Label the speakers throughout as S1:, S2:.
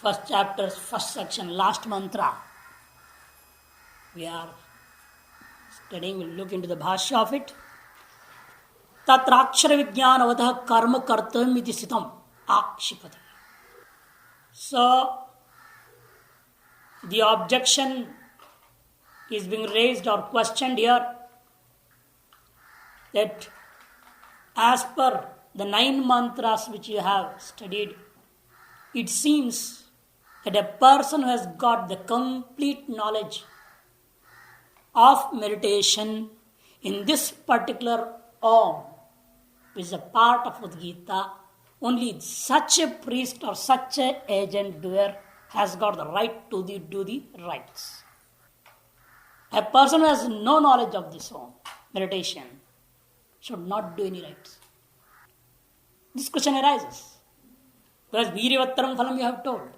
S1: first chapter, first section, last mantra. We are studying, we'll look into the bhashya of it. Tatrakshara vijnanavataha karma kartam iti sitam akshipati. So, the objection is being raised or questioned here that as per the 9 mantras which you have studied, it seems that a person who has got the complete knowledge of meditation in this particular Om, which is a part of the Gita, only such a priest or such a agent doer has got the right to do the rites. A person who has no knowledge of this Om, meditation, should not do any rites. This question arises. Because Viryavatram Phalam you have told.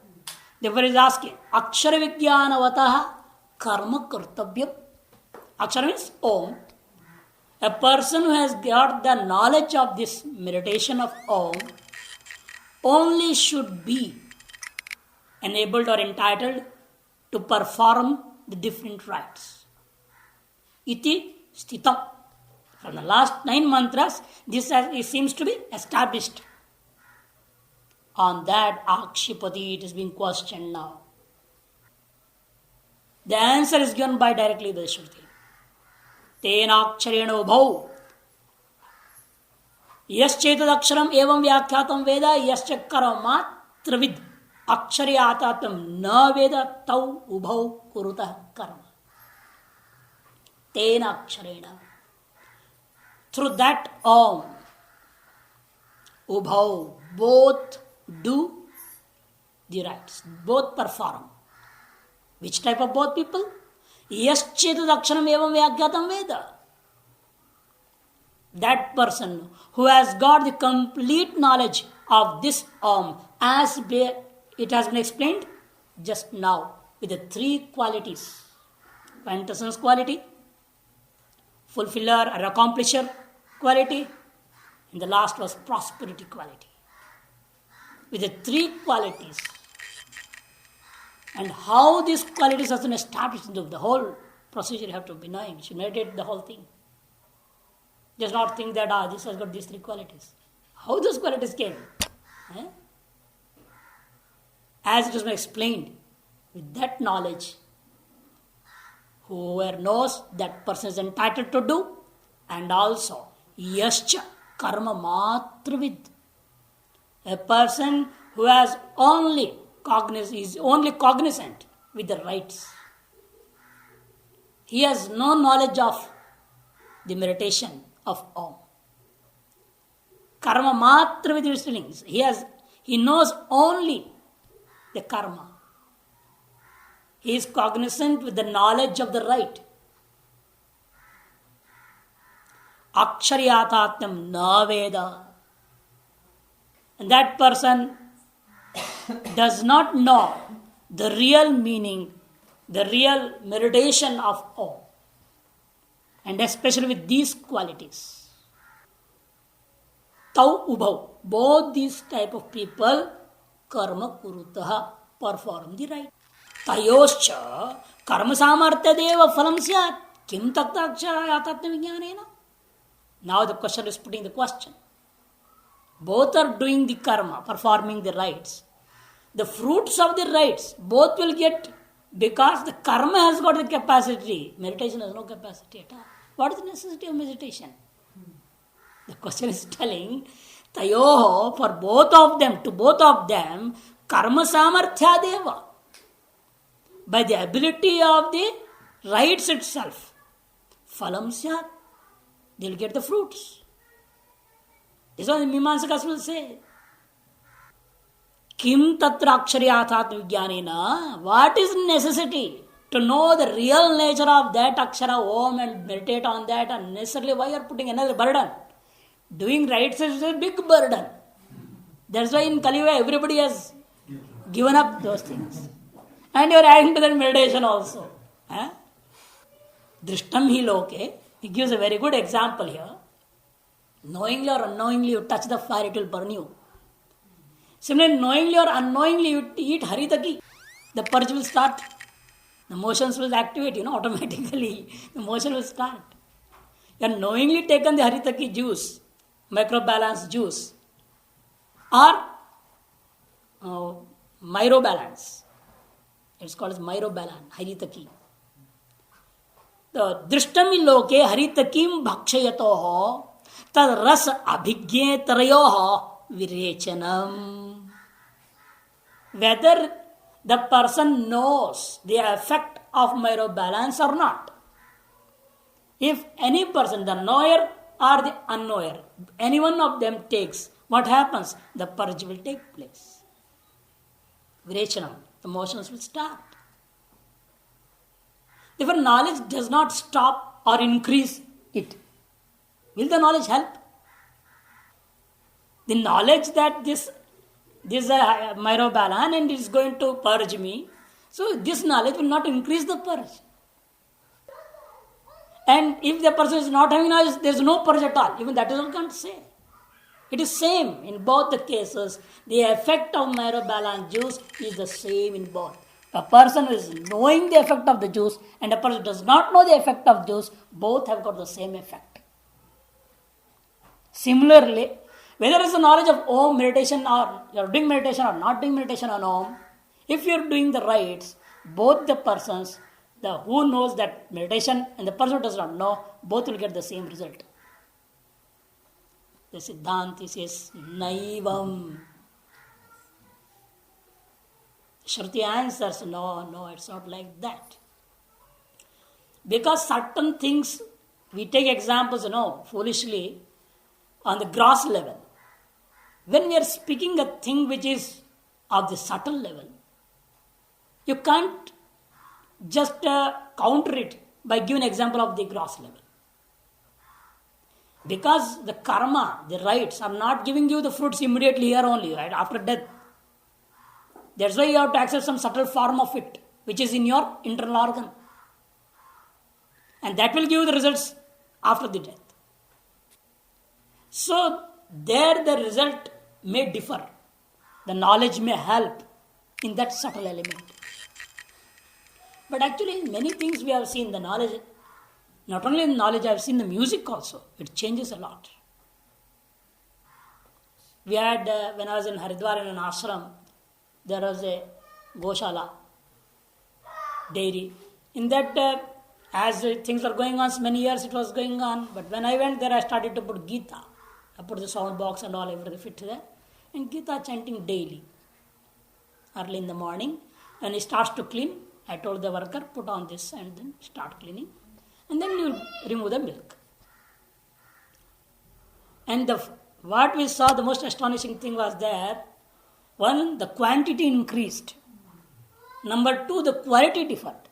S1: Therefore he is asking, Akshara Vijnanavataha Karma Kartavyam. Akshara means Om. A person who has got the knowledge of this meditation of Om only should be enabled or entitled to perform the different rites. Iti Stitam. From the last 9 mantras, this seems to be established. On that Akshipati, it is being questioned now. The answer is given by directly the Shruti. Tenaksharena ubhau. Yaschetad aksharam evam vyakhyatam veda yascha karamatravid aksharyatatam na veda tau ubhau kuruta karma. Tenaksharena. Through that Om, ubhau, both do the rites, both perform. Which type of both people? Yaschetad aksharam evam vyagyatam veda. That person who has got the complete knowledge of this Om, as it has been explained just now, with the 3 qualities: quintessence quality, fulfiller or accomplisher quality, and the last was prosperity quality. With the 3 qualities, and how these qualities are established into the whole procedure, you have to be knowing. You should meditate the whole thing. Just not think that this has got these 3 qualities. How those qualities came? As it has been explained, with that knowledge, whoever knows, that person is entitled to do, and also yascha karma matravid. A person who has is only cognizant with the rites. He has no knowledge of the meditation of Om. Karma matravid means he knows only the karma. He is cognizant with the knowledge of the right. Aksharyatatmam na veda. And that person does not know the real meaning, the real meditation of Om. And especially with these qualities. Tau ubhau. Both these type of people, karma kurutaha, perform the right. Tayoscha karma samartya deva phalam syat kim takta aksharayatatma vijnanena. Now the question is putting the question. Both are doing the karma, performing the rites. The fruits of the rites, both will get, because the karma has got the capacity. Meditation has no capacity at all. What is the necessity of meditation? The question is telling, tayoho, for both of them, to both of them, karma samarthya deva. By the ability of the rites itself, phalam syat, they will get the fruits. This is what the Mimamsakas will say. Kim tatra aksharyatat vijnanena. What is necessity to know the real nature of that akshara Om and meditate on that, and necessarily why you are putting another burden? Doing rites is a big burden. That's why in Kali Yuga everybody has given up those things. And you are adding to that meditation also. Drishtam hi loke. He gives a very good example here. Knowingly or unknowingly you touch the fire, it will burn you. Similarly, knowingly or unknowingly you eat haritaki, the purge will start. The motions will activate, automatically. The motion will start. You have knowingly taken the haritaki juice, microbalance juice, or myrobalance. It's called as myrobalance, haritaki. The drishtami loke haritakim bhakshayatoho tad ras abhigye tarayoho virechanam. Whether the person knows the effect of myrobalance or not. If any person, the knower or the unknower, any one of them takes, what happens? The purge will take place. Virachanam, the motions will start. Therefore, knowledge does not stop or increase it. Will the knowledge help? The knowledge that this is a myrobalan and it is going to purge me, so this knowledge will not increase the purge. And if the person is not having knowledge, there is no purge at all. Even that is all can't say. It is same in both the cases. The effect of myrobalan juice is the same in both. A person is knowing the effect of the juice and a person does not know the effect of juice, both have got the same effect. Similarly, whether it's the knowledge of Om meditation or you're doing meditation or not doing meditation on Om, if you're doing the rites, both the persons, the who knows that meditation and the person who does not know, both will get the same result. The Siddhanti says, Naivam. Shruti answers, no, it's not like that. Because certain things, we take examples, foolishly, on the gross level. When we are speaking a thing which is of the subtle level, you can't just counter it by giving an example of the gross level. Because the karma, the rites, are not giving you the fruits immediately here only, right, after death. That's why you have to accept some subtle form of it, which is in your internal organ. And that will give you the results after the death. So, there the result may differ. The knowledge may help in that subtle element. But actually, in many things we have seen the knowledge, not only in knowledge, I have seen the music also. It changes a lot. We had, when I was in Haridwar in an ashram, there was a Goshala, dairy. In that, as things were going on, many years it was going on. But when I went there, I started to put Gita. I put the sound box and all, everything fit there. And Gita chanting daily. Early in the morning. When he starts to clean, I told the worker, put on this and then start cleaning. And then you remove the milk. And what we saw, the most astonishing thing was there. One, the quantity increased. Number two, the quality differed.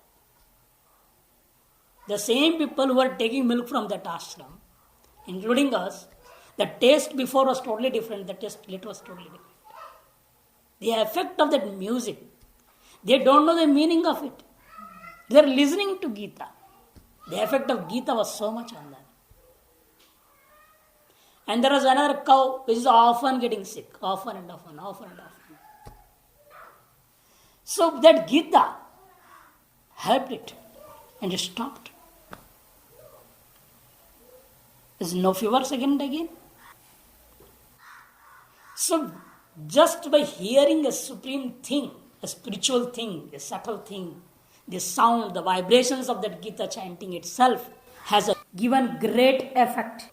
S1: The same people who were taking milk from that ashram, including us, the taste before was totally different, the taste later was totally different. The effect of that music, they don't know the meaning of it. They are listening to Gita. The effect of Gita was so much on them. And there was another cow which is often getting sick, often and often. So that Gita helped it and it stopped. There's no fevers again and again. So just by hearing a supreme thing, a spiritual thing, a subtle thing, the sound, the vibrations of that Gita chanting itself has given great effect.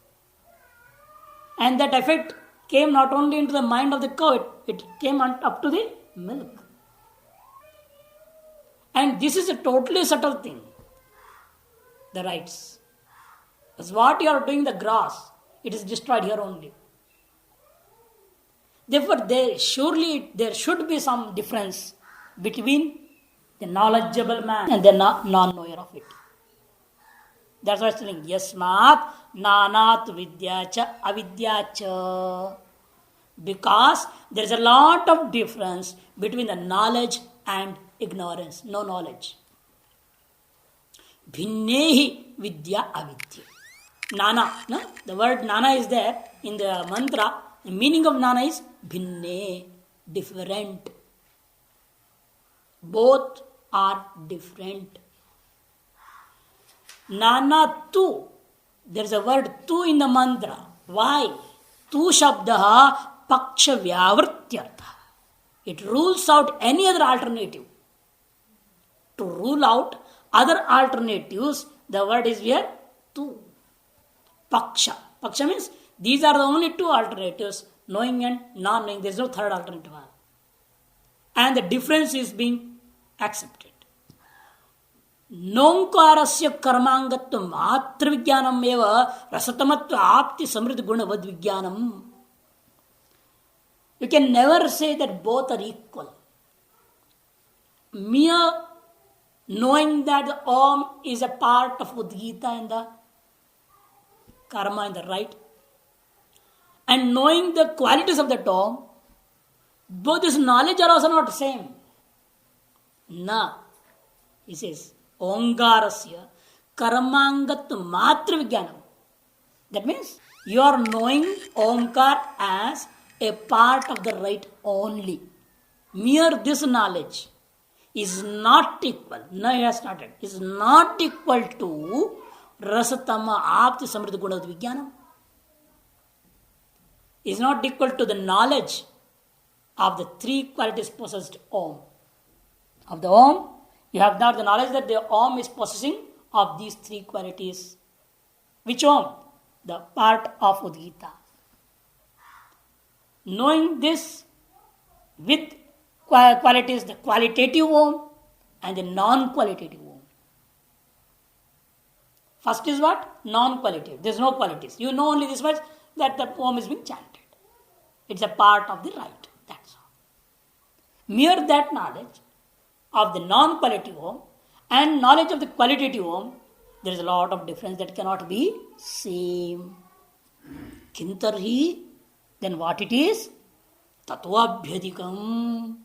S1: And that effect came not only into the mind of the cow, it came up to the milk. And this is a totally subtle thing, the rites. Because what you are doing, the grass, it is destroyed here only. Therefore, there should be some difference between the knowledgeable man and the non-knower of it. That's why it's telling, Yasmat nanat vidya cha avidya cha. Because there is a lot of difference between the knowledge and ignorance, no knowledge. Bhinnehi vidya avidya. Nana, no? The word nana is there in the mantra. The meaning of nana is bhinne. different. Both are different. Nana tu. There is a word tu in the mantra. Why? Tu shabdaha paksha vyavrityartha. It rules out any other alternative. To rule out other alternatives, the word is here tu. Paksha. Paksha means these are the only two alternatives, knowing and non-knowing. There is no third alternative. And the difference is being accepted. नोंकारस्य कर्मांगत्व मात्र विज्ञानम एवं रसतमत्व आपति समृद्ध गुणवद विज्ञानम. You can never say that both are equal. Mere knowing that the Om is a part of Udgita and the karma and the right, and knowing the qualities of the Om, both this knowledge are also not the same. Na, he says, Ongarasya karmangatva matra vijnanam. That means you are knowing Omkar as a part of the right only. Mere this knowledge is not equal. Now he has started. Is not equal to rasatama apti samriddha gunavad vijnanam. Is not equal to the knowledge of the three qualities possessed Om. Of the Om, you have not the knowledge that the Om is possessing of these three qualities. Which Om? The part of Udgita. Knowing this with qualities, the qualitative Om and the non-qualitative Om. First is what? Non-qualitative. There is no qualities. You know only this much, that the Om is being chanted. It's a part of the right. That's all. Mere that knowledge of the non-qualitative Om and knowledge of the qualitative Om, there is a lot of difference that cannot be same. Kintarhi, then what it is? Tatvabhyadikam.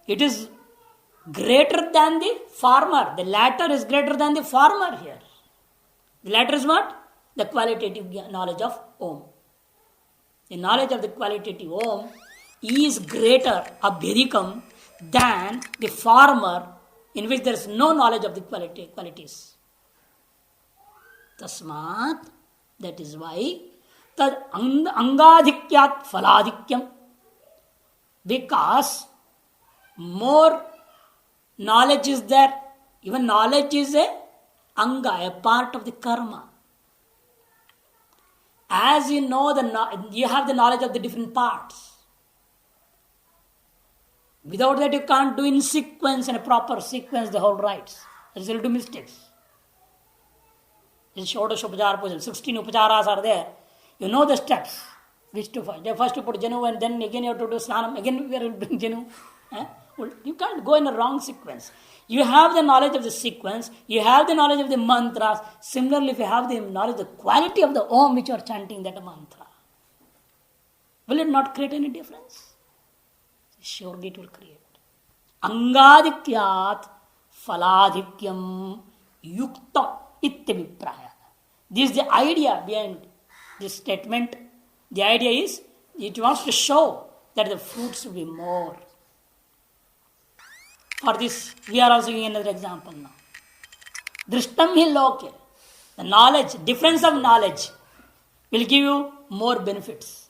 S1: It is greater than the former. The latter is greater than the former here. The latter is what? The qualitative knowledge of Om. The knowledge of the qualitative Om is greater, abhyadikam, than the former, in which there is no knowledge of the qualities. Tasmat, that is why, tad angadhikyat phaladhikyam, because more knowledge is there. Even knowledge is a anga, a part of the karma. As you know, you have the knowledge of the different parts. Without that, you can't do in sequence, in a proper sequence, the whole rites. Else you'll do mistakes. In Shodash Upachara Puja, 16 Upacharas are there. You know the steps. Which to find. First you put Janu and then again you have to do Snanam. Again we will bring Janu. Well, you can't go in a wrong sequence. You have the knowledge of the sequence. You have the knowledge of the mantras. Similarly, if you have the knowledge, the quality of the Om which you are chanting that mantra, will it not create any difference? Surely it will create. Angadhikyat phaladhikyam yuktam ityavipraya. This is the idea behind this statement. The idea is, it wants to show that the fruits will be more. For this, we are also giving another example now. Drishtam hi loke. The knowledge, difference of knowledge will give you more benefits.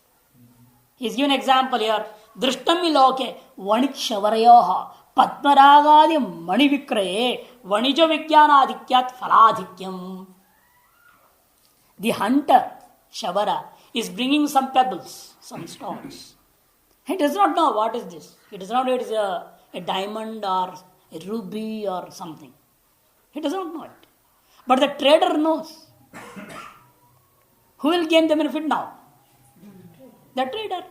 S1: He is giving an example here. Drishtam hi loke vanikshavareyoha padmaragadi manivikraye vanijo vijnanadikyat phaladhikyam. The hunter, Shavara, is bringing some pebbles, some stones. He does not know what is this. He does not know it is a diamond or a ruby or something. He does not know it. But the trader knows. Who will gain the benefit now? The trader.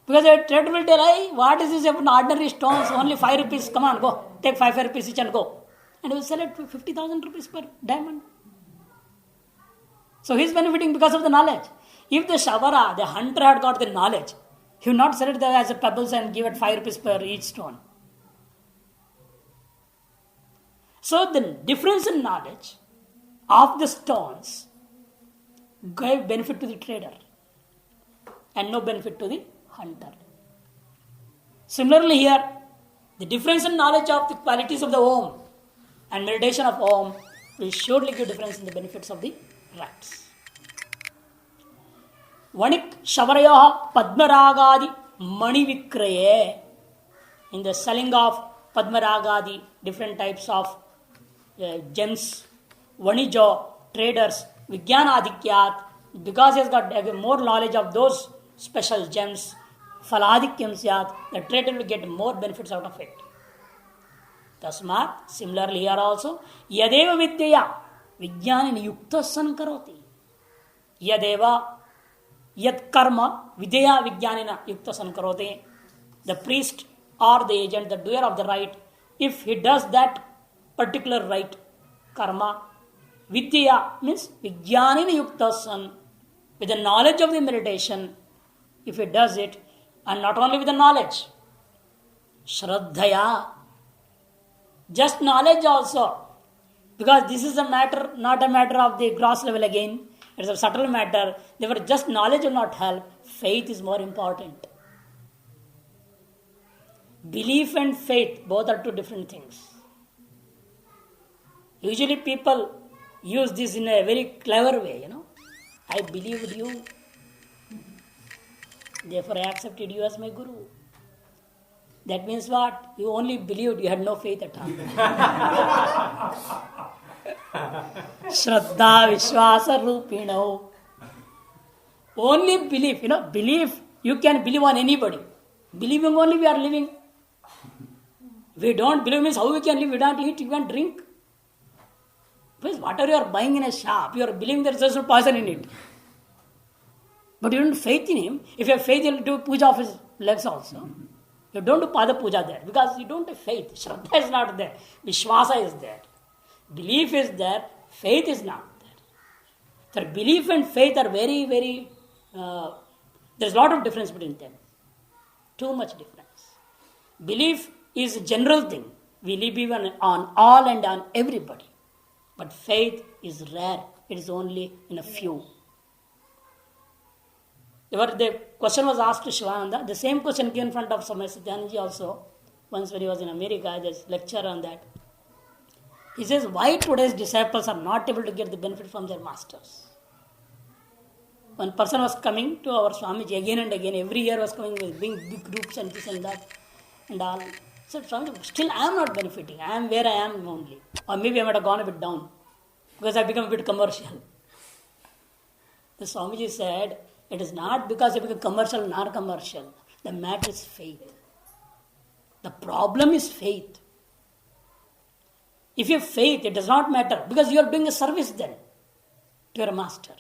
S1: Because the trader will tell, hey, what is this ordinary stones? Only 5 rupees. Come on, go. Take 5 rupees each and go. And he will sell it for 50,000 rupees per diamond. So he is benefiting because of the knowledge. If the Shavara, the hunter, had got the knowledge, he would not sell it as a pebbles and give it 5 rupees per each stone. So the difference in knowledge of the stones gave benefit to the trader and no benefit to the hunter. Similarly here, the difference in knowledge of the qualities of the Om and meditation of Om will surely give difference in the benefits of the rites. Vanik Shavarayoha Padmaragadi Mani Vikraye. In the selling of Padmaragadi, different types of gems, Vanijo, traders, Vijnanadikyat, because he has got more knowledge of those special gems, Faladikyam Syat, the trader will get more benefits out of it. Tasmat, similarly here also, Yadeva Vidyaya, Vijnani Yukta Sankaroti. Yadeva, Yat Karma, Vidya Vijnanina Yukta Sankaroti. The priest or the agent, the doer of the rite, if he does that particular rite, karma, Vidya means Vijnanina Yukta San, with the knowledge of the meditation, if he does it, and not only with the knowledge, Shraddhaya, just knowledge also, because this is a matter, not a matter of the gross level again, it's a subtle matter, therefore just knowledge will not help, faith is more important. Belief and faith, both are two different things. Usually people use this in a very clever way, I believed you, therefore I accepted you as my guru. That means what? You only believed, you had no faith at all. Shraddha Vishwasa Rupino. Only belief, belief, you can believe on anybody. Believing only we are living. We don't believe means how we can live, we don't eat, we can't drink. Because whatever you are buying in a shop, you are believing there is also poison in it. But you don't have faith in him. If you have faith, you will do puja of his legs also. You don't do pada puja there because you don't have faith. Shraddha is not there. Vishwasa is there. Belief is there. Faith is not there. So belief and faith are very, very... there's a lot of difference between them. Too much difference. Belief is a general thing. We believe on all and on everybody. But faith is rare. It is only in a few. The question was asked to Shivananda. The same question came in front of Swami Satyanandaji also. Once when he was in America, there's a lecture on that. He says, why today's disciples are not able to get the benefit from their masters? One person was coming to our Swamiji again and again. Every year was coming with big groups and this and that. And all. He said, Swamiji, still I am not benefiting. I am where I am only. Or maybe I might have gone a bit down. Because I have become a bit commercial. The Swamiji said, it is not because you become commercial or non-commercial. The matter is faith. The problem is faith. If you have faith, it does not matter because you are doing a service then to your master.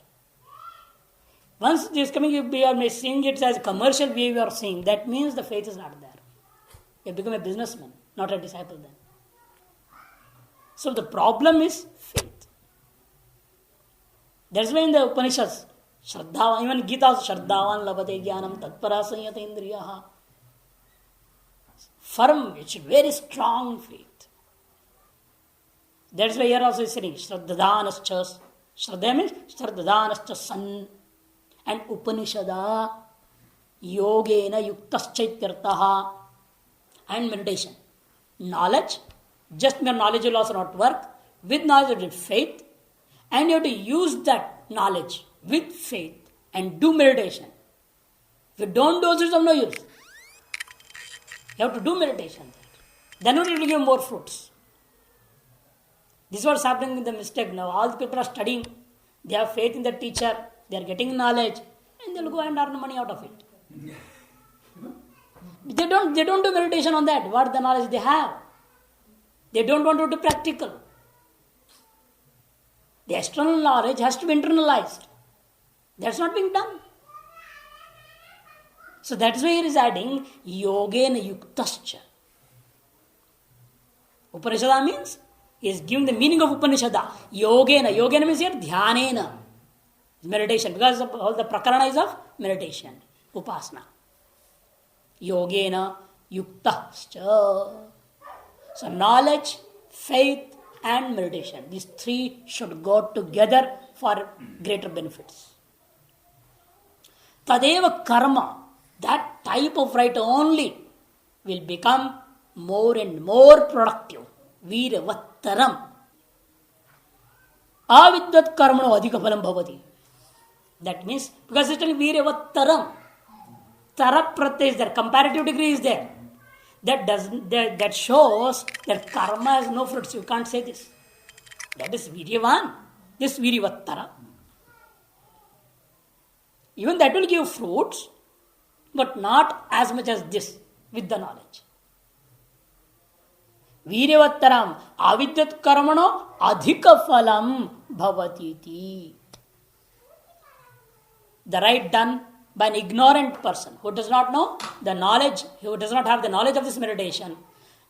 S1: Once this coming, you are seeing it as commercial way you are seeing. That means the faith is not there. You become a businessman, not a disciple then. So the problem is faith. That's why in the Upanishads, Shraddha, even Gita also, Shraddhavan labate jnanam tatpara sanyata indriyaha. Firm, it's very strong faith. That's why here also is saying, Shraddhadanascha. Shraddha means Shraddhadanascha san. And Upanishada, Yogena yuktaschaityartaha. And meditation. Knowledge, just mere knowledge will also not work. With knowledge, with faith. And you have to use that knowledge with faith and do meditation. If you don't do, it's of no use. You have to do meditation. Then only it will give more fruits. This is what's happening in the mistake now. All the people are studying. They have faith in the teacher. They are getting knowledge. And they will go and earn money out of it. They don't do meditation on that. What the knowledge they have. They don't want to do practical. The external knowledge has to be internalized. That's not being done. So that's why he is adding Yogena Yuktascha. Upanishada means he is giving the meaning of Upanishada. Yogena. Yogena means here Dhyanena. Meditation. Because all the prakarana is of meditation. Upasana. Yogena Yuktascha. So knowledge, faith and meditation. These three should go together for greater benefits. Tadeva karma. that type of right only will become more and more productive. Viravattaram. Avidvat karmano adhika phalam bhavati. That means, because it's only viravattaram. Tara pratyay is there, comparative degree is there. That shows that karma has no fruits. You can't say this. That is viryavan. This viravattara. Even that will give fruits, but not as much as this with the knowledge. Viravattaram avidyat karmano adhika phalam bhavatiti. The right done by an ignorant person who does not know the knowledge, who does not have the knowledge of this meditation,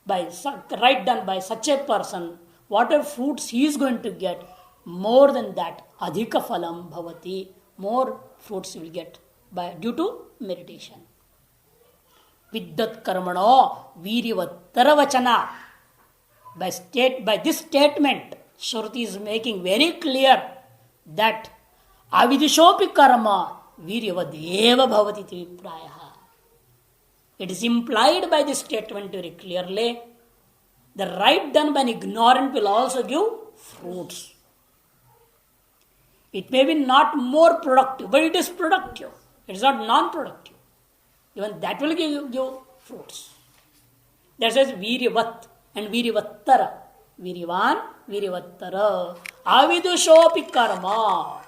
S1: right done by such a person, whatever fruits he is going to get, more than that, adhika phalam bhavati, more fruits you will get due to meditation. Viddat karmano viravattara vachana. By this statement, Shruti is making very clear that avidishopi karma viryavadeva bhavati triprayaha. It is implied by this statement very clearly. The right done by an ignorant will also give fruits. It may be not more productive, but it is productive. It is not non-productive. Even that will give fruits. That says viryavat and viravattara. Viryavan, viravattara. Avidushopi karma.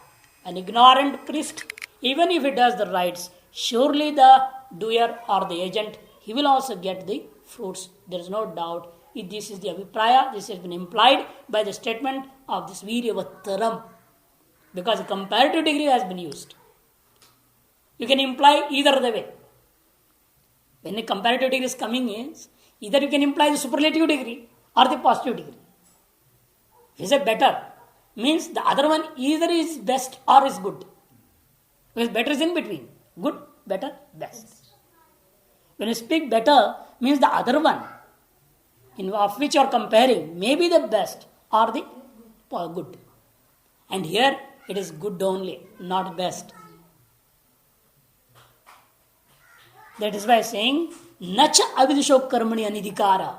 S1: An ignorant priest, even if he does the rites, surely the doer or the agent, he will also get the fruits. There is no doubt. If this is the avipraya, this has been implied by the statement of this viryavattaram. Because a comparative degree has been used. You can imply either the way. When a comparative degree is coming in, either you can imply the superlative degree or the positive degree. If you say better, means the other one either is best or is good. Because better is in between. Good, better, best. When you speak better, means the other one of which you are comparing may be the best or the good. And here it is good only, not best. That is why saying, Nacha avidisho karmani anidhikara.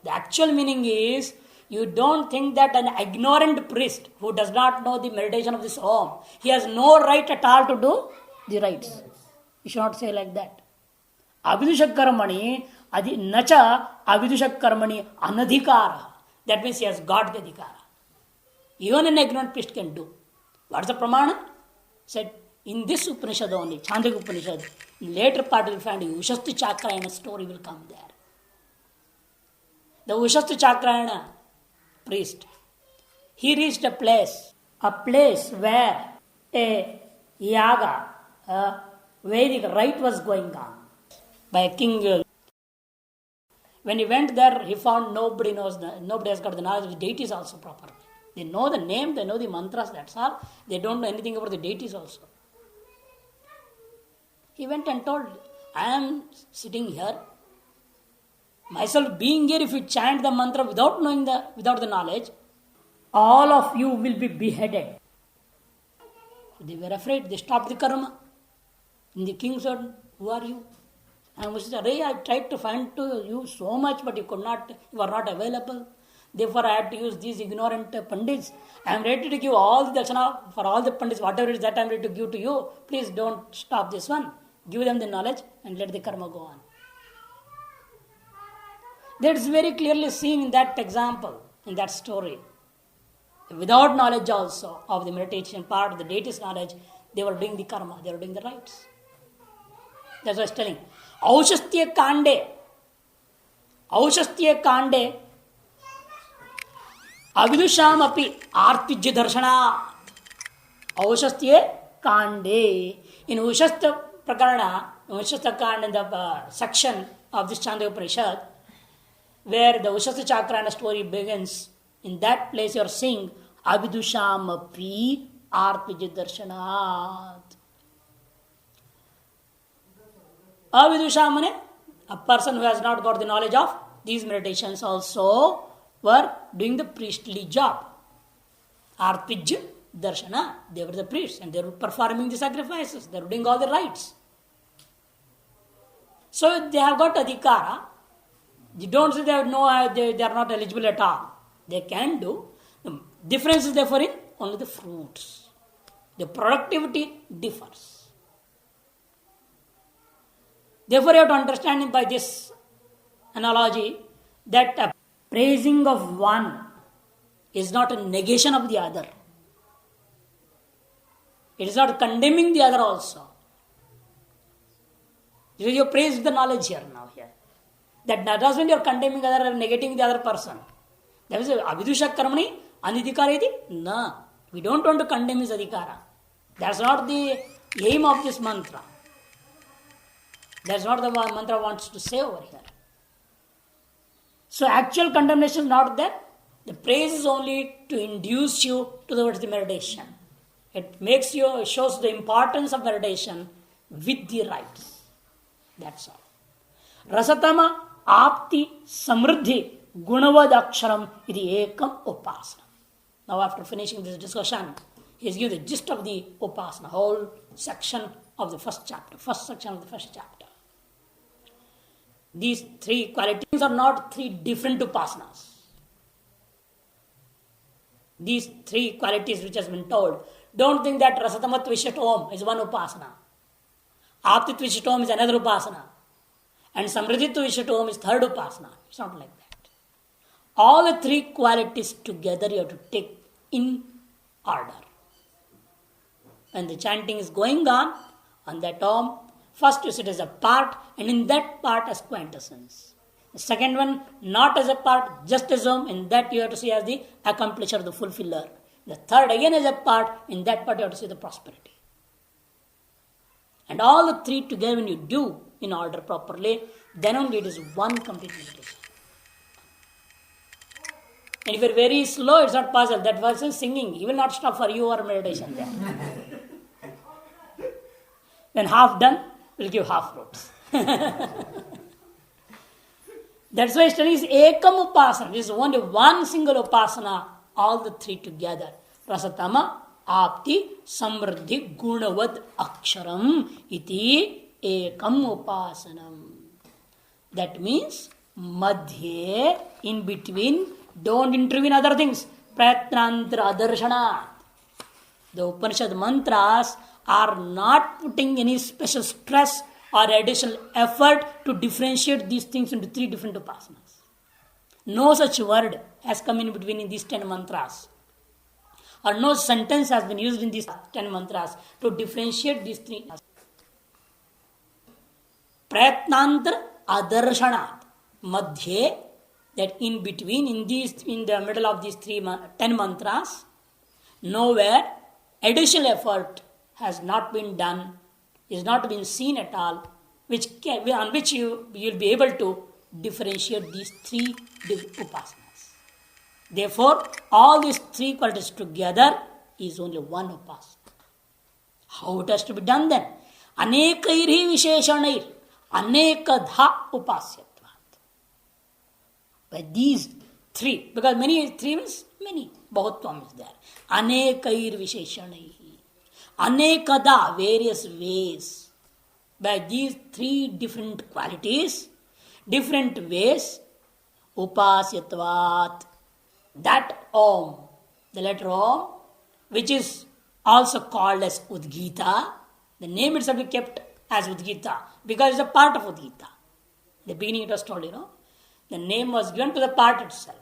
S1: The actual meaning is, you don't think that an ignorant priest who does not know the meditation of this Om, he has no right at all to do the rites. You should not say like that. Avidusha karmani, nacha avidusha karmani anadhikara. That means he has got the adhikara. Even an ignorant priest can do. What is the pramana? Said in this Upanishad only, Chandogya Upanishad, in later part you will find Ushasti Chakrayana story will come there. The Ushasti Chakrayana priest, he reached a place where a yaga, a Vedic rite was going on by a king. When he went there, he found nobody has got the knowledge of the deities also properly. They know the name, they know the mantras, that's all. They don't know anything about the deities also. He went and told, I am sitting here. Myself being here, if you chant the mantra without the knowledge, all of you will be beheaded. They were afraid. They stopped the karma. And the king said, who are you? And Moses said, I tried to find you so much, but you were not available. Therefore, I had to use these ignorant pandits. I am ready to give all the dakshana for all the pandits, whatever it is that I am ready to give to you. Please don't stop this one. Give them the knowledge and let the karma go on. That is very clearly seen in that example, in that story. Without knowledge also of the meditation part of the deity's knowledge, they were doing the karma, they were doing the rites. That's what I was telling. Aushastya Kande, Avidusham api artijya darshana. Aushastya Kande. In Ushastya Prakarana, Ushastya Kande, in the section of this Chandogya Upanishad, where the Ushastya Chakrayana story begins, in that place you are seeing Avidusham api artijya darshanat. Avidusham means a person who has not got the knowledge of these meditations also were doing the priestly job. Artijya darshana. They were the priests and they were performing the sacrifices. They were doing all the rites. So they have got adhikara. You don't say they have no, they are not eligible at all. They can do. The difference is therefore in only the fruits. The productivity differs. Therefore, you have to understand by this analogy that praising of one is not a negation of the other. It is not condemning the other also. You praise the knowledge here now here. That doesn't mean you are condemning the other or negating the other person. That is avidusha karmani anidhikara iti? No. We don't want to condemn his adhikara. That's not the aim of this mantra. That's not the mantra wants to say over here. So actual condemnation is not there. The praise is only to induce you towards the meditation. It makes you, shows the importance of meditation with the rites. That's all. Rasatama apti samriddhi gunavad aksharam iti ekam upasana. Now after finishing this discussion, he has given the gist of the upasana, whole section of the first chapter, first section of the first chapter. These three qualities are not three different upasanas. These three qualities which has been told, don't think that Rasatamat Vishat Om is one upasana. Aptit Vishat Om is another upasana. And Samriddhit Vishat Om is third upasana. It's not like that. All the three qualities together you have to take in order. When the chanting is going on that Om, first you sit as a part, and in that part as quintessence. The second one, not as a part, just as Om, in that you have to see as the accomplisher, the fulfiller. The third again as a part, in that part you have to see the prosperity. And all the three together when you do in order properly, then only it is one complete meditation. And if you're very slow, it's not possible. That person singing, he will not stop for you or meditation there. When half done, we'll give half fruits. That's why study is ekam upasana. This is only one single upasana, all the three together. Rasatama apti samriddhi gunavad aksharam iti ekam upasanam. That means madhye, in between, don't intervene other things. Pratnantra adarshana. The Upanishad mantras are not putting any special stress or additional effort to differentiate these things into three different upasanas. No such word has come in between in these 10 mantras. Or no sentence has been used in these 10 mantras to differentiate these three. Prayatnantar adarshana. Madhye, that in between, in the middle of these 10 mantras, nowhere additional effort has not been done, is not been seen at all, on which you will be able to differentiate these three upasanas. Therefore, all these three qualities together is only one upasana. How it has to be done then? Anekairhi visheshanair, anekadha upasyatvat. By these three, because three means many, bahutvam is there. Anekair visheshanair. Anekada, various ways. By these three different qualities, different ways, upasyatvat, that Om, the letter Om, which is also called as Udgita, the name itself is kept as Udgita because it's a part of Udgita. The beginning it was told, the name was given to the part itself.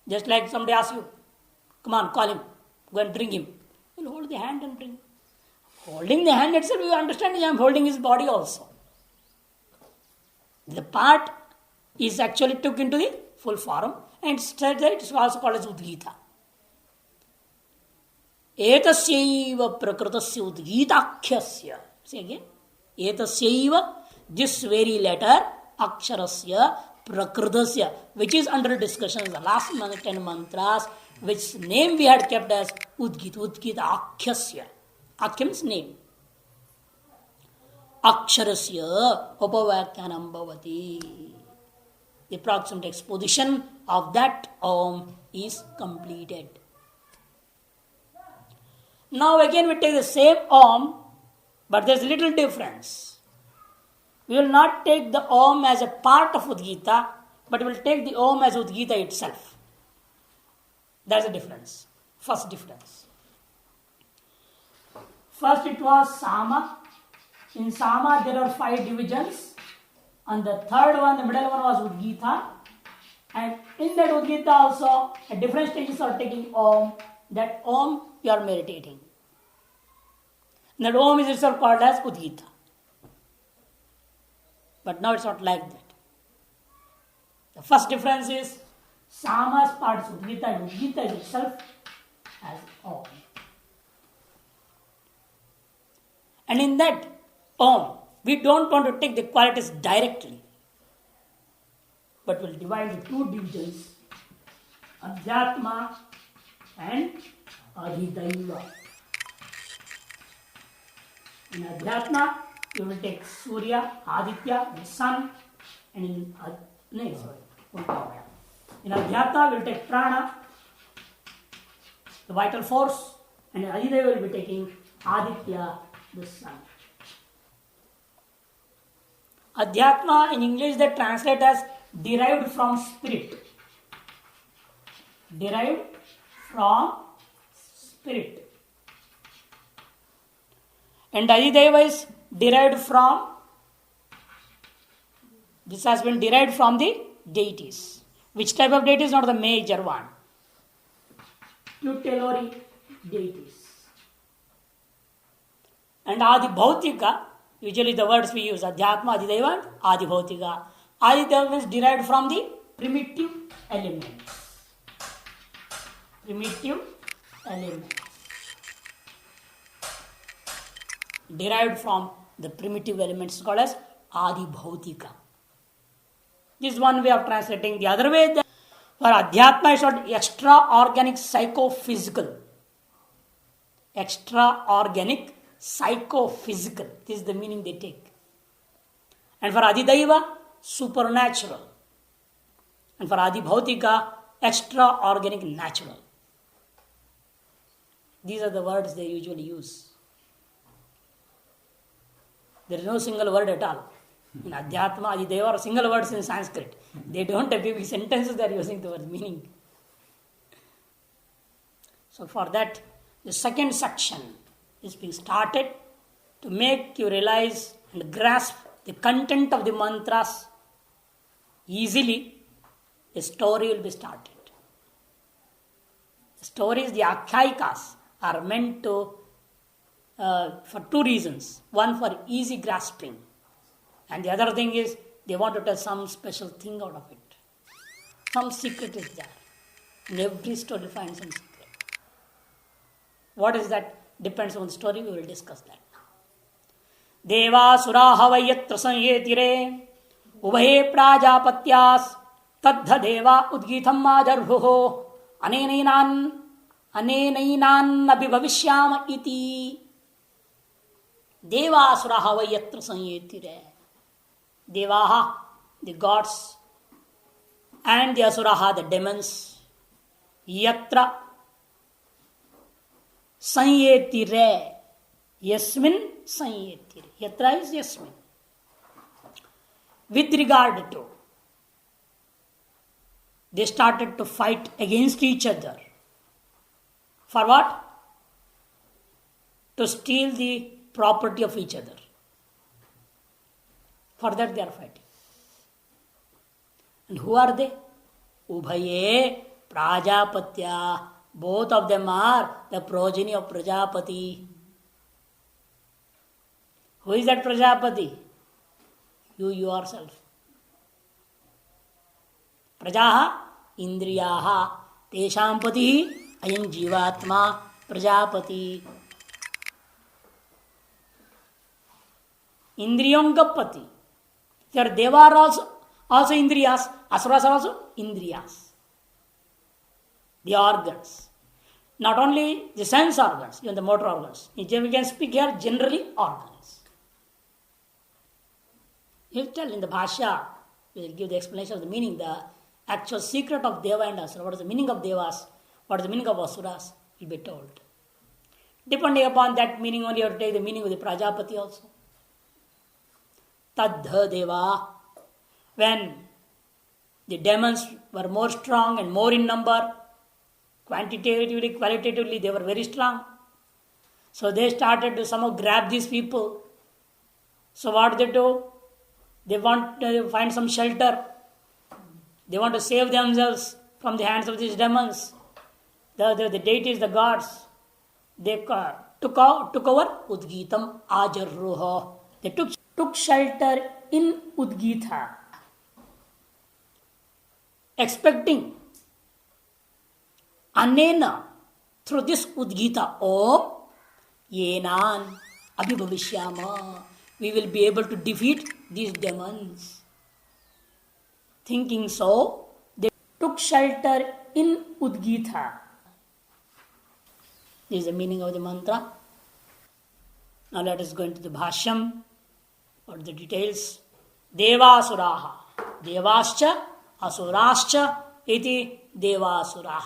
S1: Just like somebody asks you, come on, call him, go and bring him. You'll hold the hand and bring. Holding the hand itself, you understand, I am holding his body also. The part is actually took into the full form and it's also called as Udgita. Etasyaiva prakritasya udgitakhyasya. Say again. Etasyaiva, this very letter, aksharasya prakritasya, which is under discussion, the last 10 mantras, which name we had kept as Udgita, Udgita akhyasya. Akhya means name. Aksharasya upavakyanam bhavati. The approximate exposition of that Om is completed. Now again we take the same Om, but there is a little difference. We will not take the Om as a part of Udgita, but we will take the Om as Udgita itself. That's the difference. First difference. First it was Sama. In Sama there are 5 divisions. And the third one, the middle one was Udgita. And in that Udgita also, at different stages are taking Om. That Om you are meditating. And that Om is itself called as Udgita. But now it's not like that. The first difference is Sama's part is Udgita and Udgita is itself as Om. And in that Om, we don't want to take the qualities directly, but we'll divide the 2 divisions, Adhyatma and Adhidaiva. In Adhyatma, you will take Surya, Aditya, the sun, and in Adhyatma, we will take Prana, the vital force, and in Adhidaiva, will be taking Aditya, the sun. Adhyatma in English they translate as derived from spirit. Derived from spirit. And Adhidaiva is derived from, this has been derived from the deities. Which type of deity is not the major one? Tutelary deities. And Adi Bhautika, usually the words we use, Adhyatma, Adhidaiva, and Adi Bhautika. Adhidaiva is derived from the primitive elements. Primitive elements. Derived from the primitive elements called as Adi Bhautika. This is one way of translating. The other way, for Adhyatma is not extra-organic psychophysical. Extra-organic psychophysical. This is the meaning they take. And for Adhidaiva, supernatural. And for Adi Bhautika, extra-organic natural. These are the words they usually use. There is no single word at all. In Adhyatma, Adhidaiva are single words in Sanskrit. They don't have big sentences, they are using the word meaning. So for that, the second section is being started to make you realize and grasp the content of the mantras easily. A story will be started. The stories, the Akhyayikas, are meant to for 2 reasons. One, for easy grasping, and the other thing is they want to tell some special thing out of it. Some secret is there. In every story finds some secret. What is that? Depends on the story. We will discuss that now. Deva suraha vayatra sanyetire ubhaye prajapatyas tadha deva udgitham ajarhuho anenainan abhibhavishyam iti. Deva suraha vayatra sanyetire. Devaha, the gods, and the asuraha, the demons. Yatra sanyetire. Yasmin sanyetire. Yatra is Yasmin. With regard to, they started to fight against each other. For what? To steal the property of each other. For that they are fighting. And who are they? Ubhaye Prajapatya. Both of them are the progeny of Prajapati. Who is that Prajapati? You yourself. Prajaha Indriyaha Tesham Pati Ayam Jivatma Prajapati. Indriyam Pati. There Deva are also Indriyas. Asuras are also Indriyas. The organs. Not only the sense organs, even the motor organs. We can speak here generally organs. He'll tell in the Bhashya, we will give the explanation of the meaning, the actual secret of Deva and Asura. What is the meaning of Devas? What is the meaning of Asuras? Will be told. Depending upon that meaning only, you have to take the meaning of the Prajapati also. Tadha deva. When the demons were more strong and more in number, quantitatively, qualitatively, they were very strong. So they started to somehow grab these people. So what they do? They want to find some shelter. They want to save themselves from the hands of these demons. The deities, the gods, they took over Udgitam Ajarruha. They took shelter in Udgita, expecting Anena, through this Udgita, Om Yenan Abhibhavishyama, we will be able to defeat these demons. Thinking so, they took shelter in Udgita. This is the meaning of the mantra. Now let us go into the Bhashyam or the details. Devasuraha. Devascha, Asurascha, iti Devasuraha.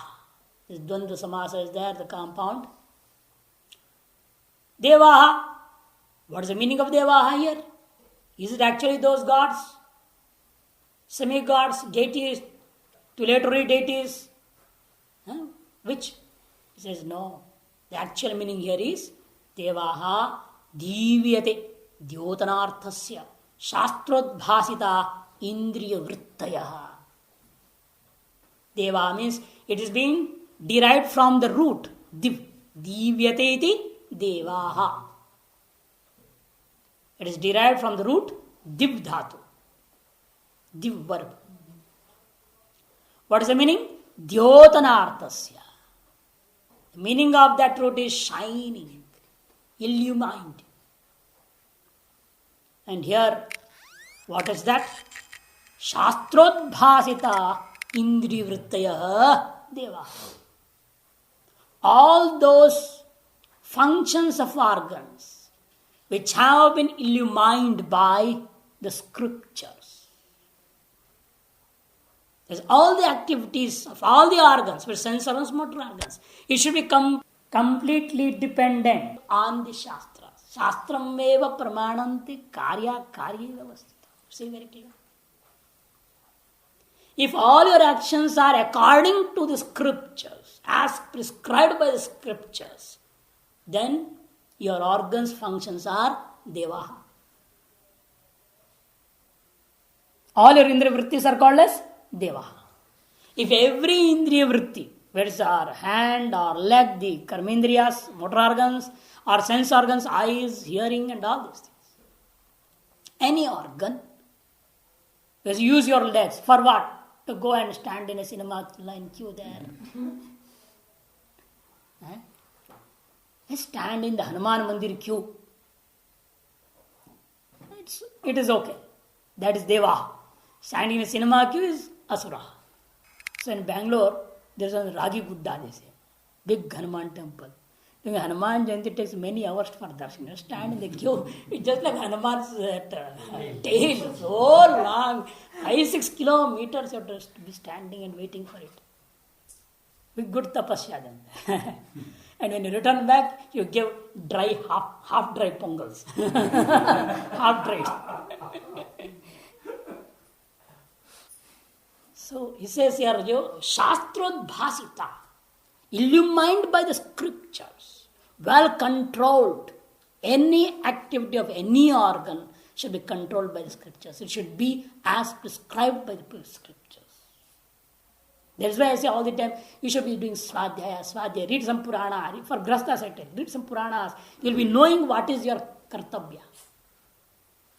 S1: This Dvandva Samasa is there, the compound. Devaha. What is the meaning of Devaha here? Is it actually those gods? Semi-gods, deities, tutelatory deities? Which? He says no. The actual meaning here is Devaha Divyate Dyotanarthasya Shastrodbhasita Indriya Vrittayaha. Deva means it is being derived from the root Div. Divyate iti Devaha. It is derived from the root Div Dhatu. Div verb. What is the meaning? Dyotanarthasya. The meaning of that root is shining, illumined. And here, what is that? Shastrodbhasita indrivrittaya deva. All those functions of organs which have been illumined by the scriptures. There's all the activities of all the organs, with sense organs, motor organs. It should become completely dependent on the Shastras. Shastram eva pramananti karya karyeva vastita. See very clear. If all your actions are according to the scriptures, as prescribed by the scriptures, then your organs' functions are devaha. All your indriya vrittis are called as devaha. If every indriya vritti, whether it's our hand or leg, the karmendriyas, motor organs, or sense organs, eyes, hearing, and all these things, any organ, because you use your legs for what? To go and stand in a cinema line queue there. Stand in the Hanuman Mandir queue. It is okay. That is Deva. Standing in a cinema queue is Asura. So in Bangalore, there is a Ragi Buddha, they say. Big Hanuman temple. Doing Hanuman Jayanti takes many hours for darshan. Stand in the queue. It's just like Hanuman's tail. So long. 5-6 kilometers you have to be standing and waiting for it. With good tapasya then. And when you return back, you give dry, half dry pongals. Half dried. So he says here, Shastrodbhasita, illumined by the scriptures, well controlled. Any activity of any organ should be controlled by the scriptures. It should be as prescribed by the scriptures. That's why I say all the time, you should be doing Svadhyaya, read some Purana. For Grasthas I tell, read some Puranas. You will be knowing what is your Kartabhya.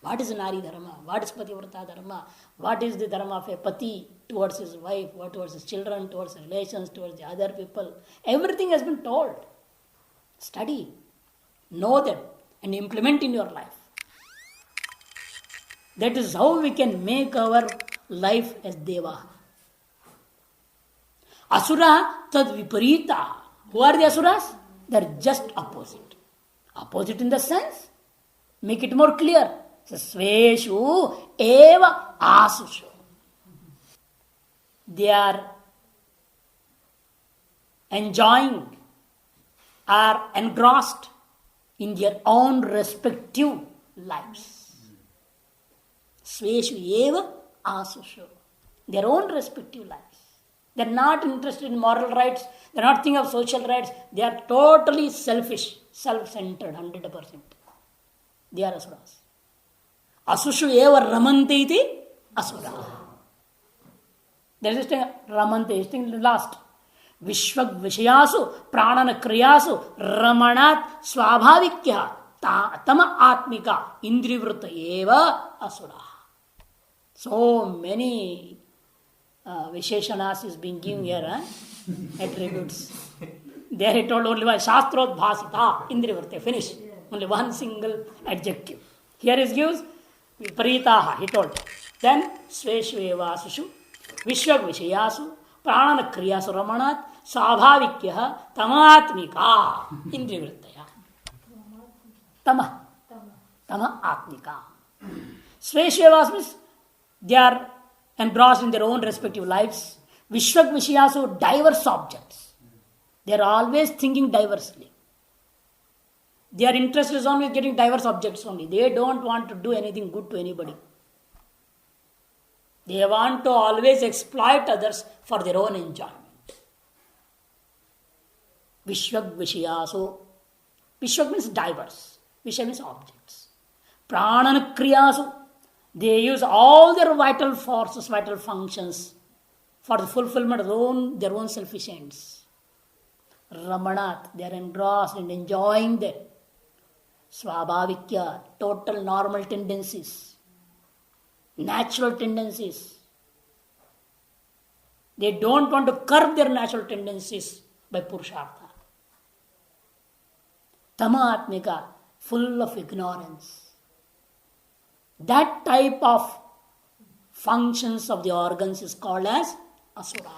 S1: What is Nari Dharma? What is Pativrata Dharma? What is the Dharma of a Pati towards his wife, or towards his children, towards his relations, towards the other people? Everything has been told. Study, know them, and implement in your life. That is how we can make our life as Deva. Asura tad viparita. Who are the Asuras? They are just opposite. Opposite in the sense, make it more clear. Sveshu eva asushu. They are enjoying, are engrossed in their own respective lives. Sveshu eva asushu. Their own respective lives. They are not interested in moral rights. They are not thinking of social rights. They are totally selfish, self-centered, 100%. They are asuras. Asushu eva ramante iti asura. There is a ramante, is last. Vishwag vishayasu pranana kriyasu ramanat swabhavikya tama atmika indrivruta eva asura. So many Visheshanas is being given here, attributes. There he told only one, Shastrot Bhasita, Indrivrte, finish. Only one single adjective. Here he gives Paritaha, he told. Then Sveshu eva asushu, Vishwag Vishayasu, Pranana Kriyasu Ramanat, Sabhavikya, Tamatmika, Indrivrtaya. Tama Atmika. Sveshu eva means they are engrossed in their own respective lives. Vishwag Vishayasu, diverse objects. They are always thinking diversely. Their interest is only getting diverse objects only. They don't want to do anything good to anybody. They want to always exploit others for their own enjoyment. Vishwag Vishayasu. Vishwag means diverse. Vishya means objects. Pranana Kriyasu. They use all their vital forces, vital functions for the fulfillment of their own selfish ends. Ramanat, they are engrossed and enjoying their Swabhavikya, total normal tendencies, natural tendencies. They don't want to curb their natural tendencies by Purushartha. Tamatmika, full of ignorance. That type of functions of the organs is called as asura.